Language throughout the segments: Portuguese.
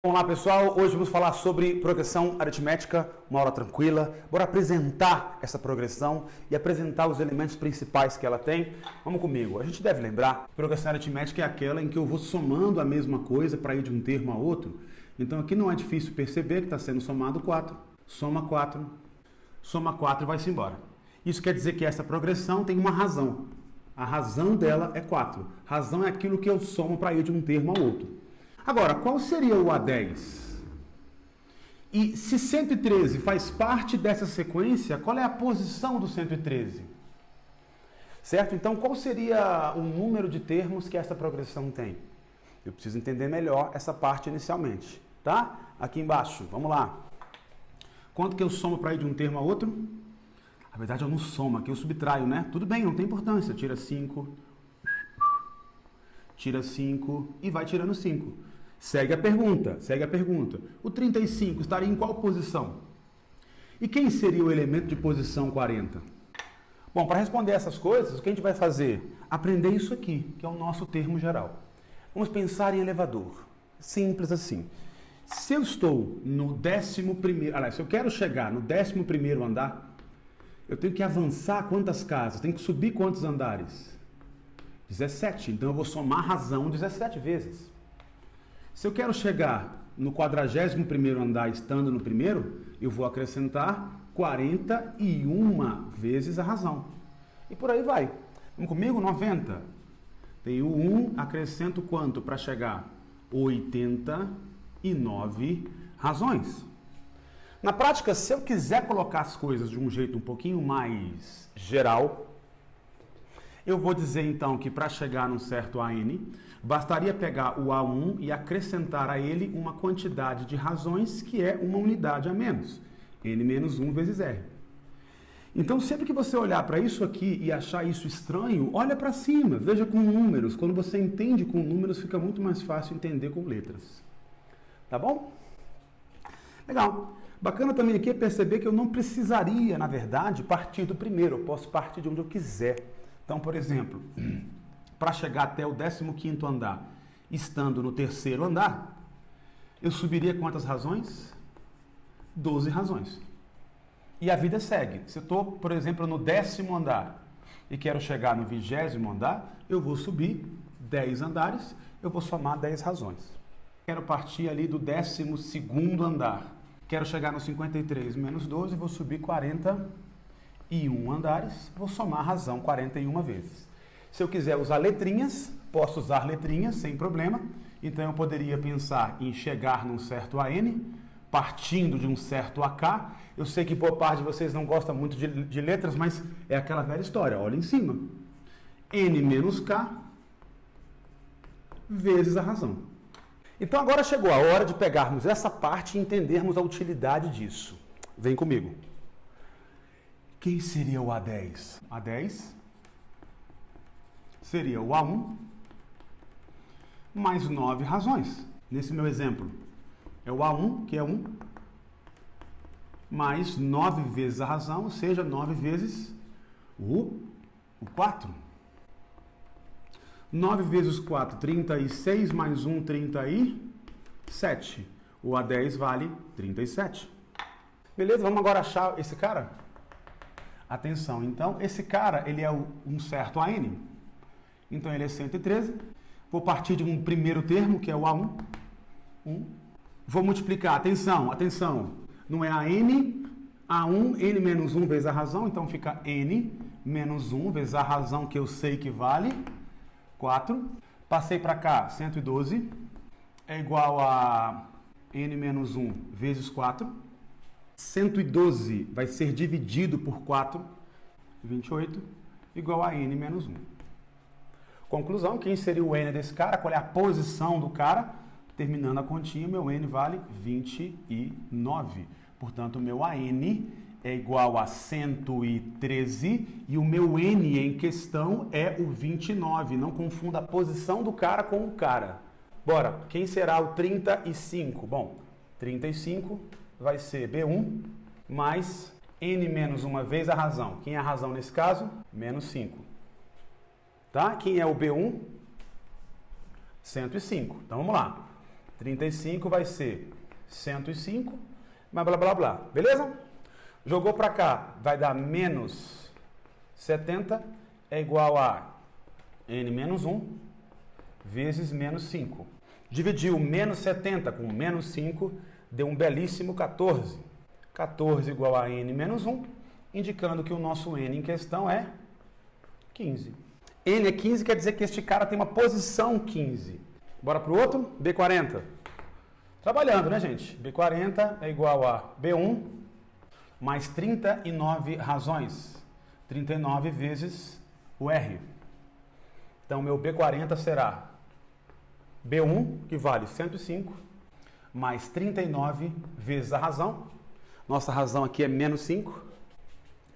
Olá pessoal, hoje vamos falar sobre progressão aritmética, uma aula tranquila. Bora apresentar essa progressão e apresentar os elementos principais que ela tem. Vamos comigo. A gente deve lembrar que progressão aritmética é aquela em que eu vou somando a mesma coisa para ir de um termo a outro. Então aqui não é difícil perceber que está sendo somado 4. Soma 4 e vai-se embora. Isso quer dizer que essa progressão tem uma razão. A razão dela é 4. Razão é aquilo que eu somo para ir de um termo ao outro. Agora, qual seria o A10? E se 113 faz parte dessa sequência, qual é a posição do 113? Certo? Então, qual seria o número de termos que essa progressão tem? Eu preciso entender melhor essa parte inicialmente, tá? Aqui embaixo, vamos lá. Quanto que eu somo para ir de um termo a outro? Na verdade, eu não somo, aqui eu subtraio, né? Tudo bem, não tem importância. Tira 5 e vai tirando 5. Segue a pergunta. O 35 estaria em qual posição? E quem seria o elemento de posição 40? Bom, para responder essas coisas, o que a gente vai fazer? Aprender isso aqui, que é o nosso termo geral. Vamos pensar em elevador. Simples assim. Se eu estou no 11º, aliás, se eu quero chegar no 11º andar, eu tenho que avançar quantas casas? Tenho que subir quantos andares? 17. Então eu vou somar razão 17 vezes. Se eu quero chegar no 41º andar estando no primeiro, eu vou acrescentar 41 vezes a razão. E por aí vai. Vamos comigo? 90. Tem o 1, acrescento quanto para chegar? 89 razões. Na prática, se eu quiser colocar as coisas de um jeito um pouquinho mais geral, eu vou dizer então que para chegar num certo AN, bastaria pegar o A1 e acrescentar a ele uma quantidade de razões que é uma unidade a menos, N menos 1 vezes R. Então sempre que você olhar para isso aqui e achar isso estranho, olha para cima, veja com números. Quando você entende com números, fica muito mais fácil entender com letras. Tá bom? Legal. Bacana também aqui é perceber que eu não precisaria, na verdade, partir do primeiro. Eu posso partir de onde eu quiser. Então, por exemplo, para chegar até o 15º andar, estando no 3º andar, eu subiria quantas razões? 12 razões. E a vida segue. Se eu estou, por exemplo, no 10º andar e quero chegar no 20º andar, eu vou subir 10 andares, eu vou somar 10 razões. Quero partir ali do 12º andar. Quero chegar no 53 menos 12, vou subir 41 andares, vou somar a razão 41 vezes. Se eu quiser usar letrinhas, posso usar letrinhas sem problema. Então eu poderia pensar em chegar num certo AN, partindo de um certo AK. Eu sei que boa parte de vocês não gosta muito de letras, mas é aquela velha história, olha em cima. N menos K vezes a razão. Então agora chegou a hora de pegarmos essa parte e entendermos a utilidade disso. Vem comigo. Quem seria o A10? A10 seria o A1 mais 9 razões. Nesse meu exemplo, é o A1, que é 1, mais 9 vezes a razão, ou seja, 9 vezes o 4. 9 vezes 4, 36, mais 1, 37. O A10 vale 37. Beleza, vamos agora achar esse cara? Atenção, então, esse cara, ele é um certo AN. Então, ele é 113. Vou partir de um primeiro termo, que é o A1. 1. Vou multiplicar, atenção. Não é AN, A1, N menos 1 vezes a razão. Então, fica N menos 1 vezes a razão, que eu sei que vale 4. Passei para cá, 112. É igual a N menos 1 vezes 4. 112 vai ser dividido por 4, 28, igual a N menos 1. Conclusão, quem seria o N desse cara? Qual é a posição do cara? Terminando a continha, meu N vale 29. Portanto, o meu AN é igual a 113 e o meu N em questão é o 29. Não confunda a posição do cara com o cara. Bora, quem será o 35? Bom, 35 vai ser B1 mais N menos uma vez a razão. Quem é a razão nesse caso? Menos 5. Tá? Quem é o B1? 105. Então vamos lá. 35 vai ser 105, blá, blá, blá, blá. Beleza? Jogou para cá, vai dar menos 70 é igual a n menos 1 vezes menos 5. Dividiu menos 70 com menos 5, deu um belíssimo 14. 14 igual a n menos 1, indicando que o nosso n em questão é 15. N é 15, quer dizer que este cara tem uma posição 15. Bora para o outro? B40. Trabalhando, né, gente? B40 é igual a B1 mais 39 razões. 39 vezes o R. Então, meu B40 será B1, que vale 105, mais 39 vezes a razão. Nossa razão aqui é menos 5.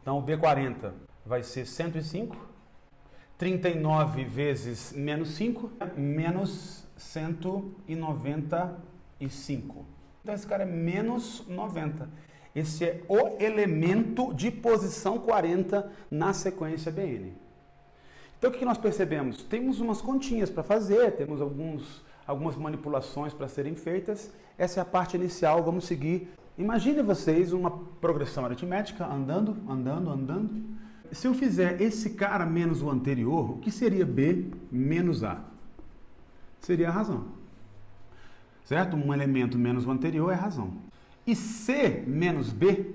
Então, o B40 vai ser 105. 39 vezes menos 5, menos 195. Então, esse cara é menos 90. Esse é o elemento de posição 40 na sequência BN. Então, o que nós percebemos? Temos umas continhas para fazer, temos algumas manipulações para serem feitas. Essa é a parte inicial, vamos seguir. Imagine vocês uma progressão aritmética andando. Se eu fizer esse cara menos o anterior, o que seria B menos A? Seria a razão. Certo? Um elemento menos o anterior é a razão. E C menos B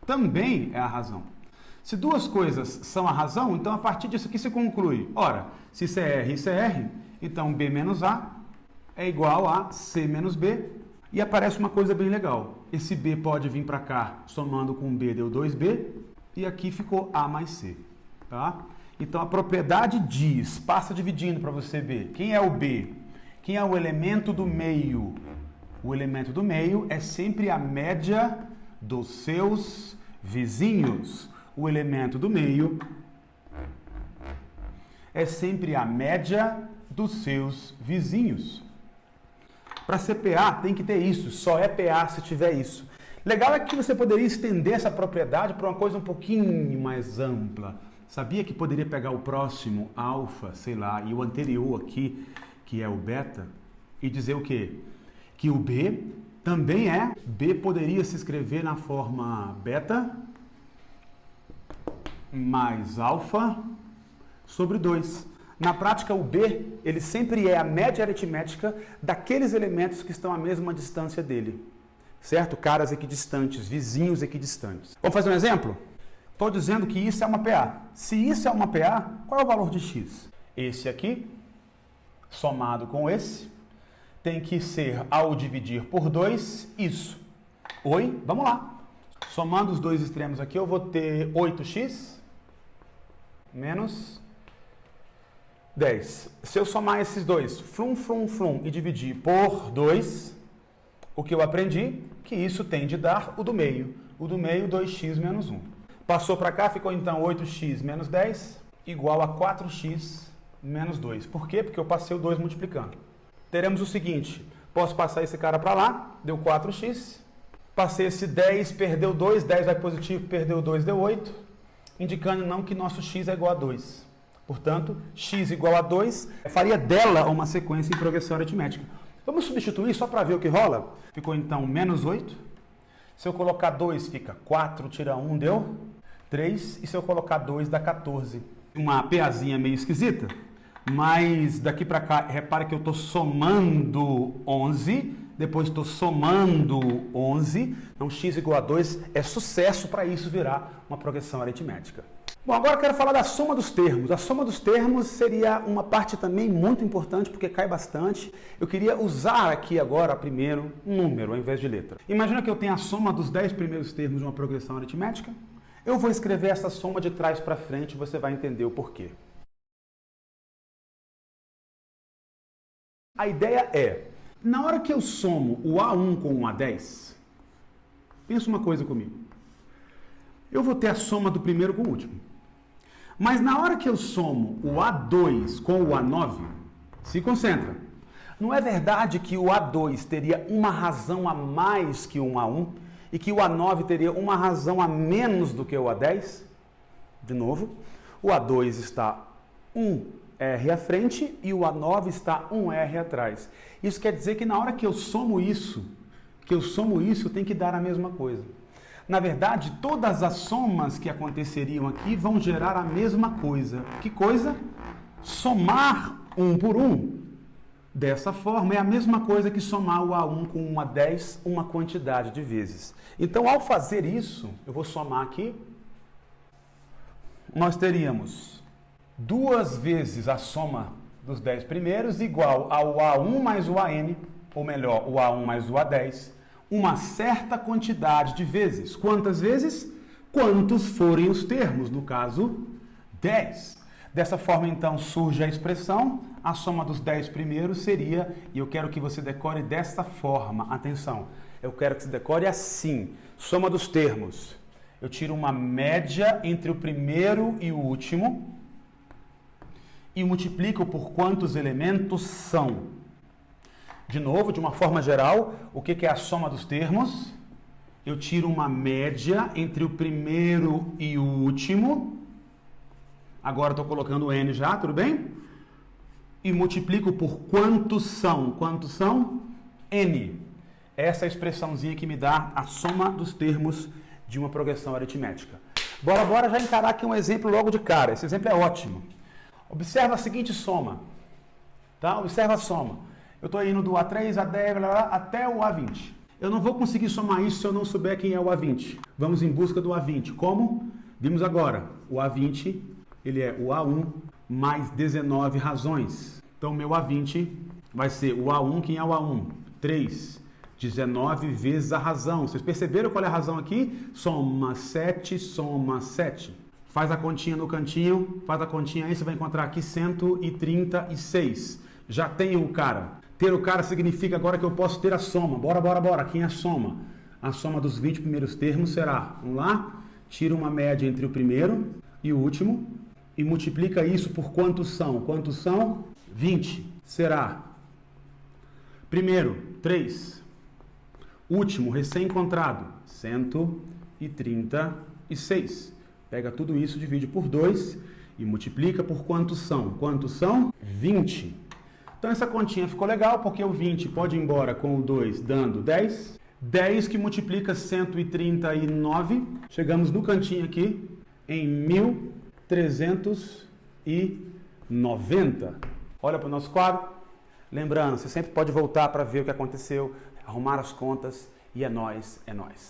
também é a razão. Se duas coisas são a razão, então a partir disso aqui se conclui. Ora, se isso é R e isso é R, então B menos A é igual a C menos B. E aparece uma coisa bem legal. Esse B pode vir para cá, somando com B deu 2B. E aqui ficou A mais C. Tá? Então a propriedade diz, passa dividindo para você ver. Quem é o B? Quem é o elemento do meio? O elemento do meio é sempre a média dos seus vizinhos. O elemento do meio é sempre a média dos seus vizinhos. Para ser PA tem que ter isso, só é PA se tiver isso. Legal é que você poderia estender essa propriedade para uma coisa um pouquinho mais ampla. Sabia que poderia pegar o próximo alfa, sei lá, e o anterior aqui, que é o beta, e dizer o quê? Que o B também é, B poderia se escrever na forma beta mais alfa sobre 2. Na prática, o B, ele sempre é a média aritmética daqueles elementos que estão à mesma distância dele. Certo? Caras equidistantes, vizinhos equidistantes. Vamos fazer um exemplo? Estou dizendo que isso é uma PA. Se isso é uma PA, qual é o valor de x? Esse aqui, somado com esse, tem que ser, ao dividir por 2, isso. Oi? Vamos lá. Somando os dois extremos aqui, eu vou ter 8x menos 10. Se eu somar esses dois, flum, e dividir por 2, o que eu aprendi? Que isso tem de dar o do meio. O do meio, 2x menos 1. Passou para cá, ficou então 8x menos 10 igual a 4x menos 2. Por quê? Porque eu passei o 2 multiplicando. Teremos o seguinte, posso passar esse cara para lá, deu 4x. Passei esse 10, perdeu 2, 10 vai positivo, perdeu 2, deu 8. Indicando não que nosso x é igual a 2. Portanto, x igual a 2, faria dela uma sequência em progressão aritmética. Vamos substituir só para ver o que rola? Ficou então menos 8. Se eu colocar 2, fica 4, tira 1, deu 3. E se eu colocar 2, dá 14. Uma PAzinha meio esquisita, mas daqui para cá, repara que eu estou somando 11, depois estou somando 11. Então, x igual a 2 é sucesso para isso virar uma progressão aritmética. Bom, agora eu quero falar da soma dos termos. A soma dos termos seria uma parte também muito importante, porque cai bastante. Eu queria usar aqui agora, primeiro, um número ao invés de letra. Imagina que eu tenho a soma dos 10 primeiros termos de uma progressão aritmética. Eu vou escrever essa soma de trás para frente e você vai entender o porquê. A ideia é, na hora que eu somo o A1 com o A10, pensa uma coisa comigo. Eu vou ter a soma do primeiro com o último. Mas na hora que eu somo o A2 com o A9, se concentra. Não é verdade que o A2 teria uma razão a mais que o A1 e que o A9 teria uma razão a menos do que o A10? De novo, o A2 está 1 R à frente e o A9 está um R atrás. Isso quer dizer que na hora que eu somo isso, tem que dar a mesma coisa. Na verdade, todas as somas que aconteceriam aqui vão gerar a mesma coisa. Que coisa? Somar 1 por 1. Dessa forma, é a mesma coisa que somar o A1 com o A10 uma quantidade de vezes. Então, ao fazer isso, eu vou somar aqui. Nós teríamos 2 vezes a soma dos 10 primeiros igual ao A1 mais o AN, ou melhor, o A1 mais o A10, uma certa quantidade de vezes. Quantas vezes? Quantos forem os termos, no caso, 10. Dessa forma, então, surge a expressão, a soma dos 10 primeiros seria, e eu quero que você decore desta forma, atenção, eu quero que você decore assim, soma dos termos. Eu tiro uma média entre o primeiro e o último e multiplico por quantos elementos são. De novo, de uma forma geral, o que é a soma dos termos? Eu tiro uma média entre o primeiro e o último. Agora estou colocando o N já, tudo bem? E multiplico por quantos são. Quantos são? N. Essa é a expressãozinha que me dá a soma dos termos de uma progressão aritmética. Bora já encarar aqui um exemplo logo de cara. Esse exemplo é ótimo. Observa a seguinte soma. Tá? Observa a soma. Eu estou indo do A3, A10, blá, blá, até o A20. Eu não vou conseguir somar isso se eu não souber quem é o A20. Vamos em busca do A20. Como? Vimos agora. O A20, ele é o A1 mais 19 razões. Então, meu A20 vai ser o A1. Quem é o A1? 3. 19 vezes a razão. Vocês perceberam qual é a razão aqui? Soma 7, soma 7. Faz a continha no cantinho, faz a continha aí, você vai encontrar aqui 136. Já tenho o cara. Ter o cara significa agora que eu posso ter a soma. Bora. Quem é a soma? A soma dos 20 primeiros termos será, vamos lá, tira uma média entre o primeiro e o último e multiplica isso por quantos são? Quantos são? 20. Será primeiro, 3. Último, recém-encontrado, 136. Pega tudo isso, divide por 2 e multiplica por quantos são? Quantos são? 20. Então essa continha ficou legal, porque o 20 pode ir embora com o 2, dando 10. 10 que multiplica 139. Chegamos no cantinho aqui em 1390. Olha para o nosso quadro. Lembrando, você sempre pode voltar para ver o que aconteceu, arrumar as contas e é nóis, é nóis.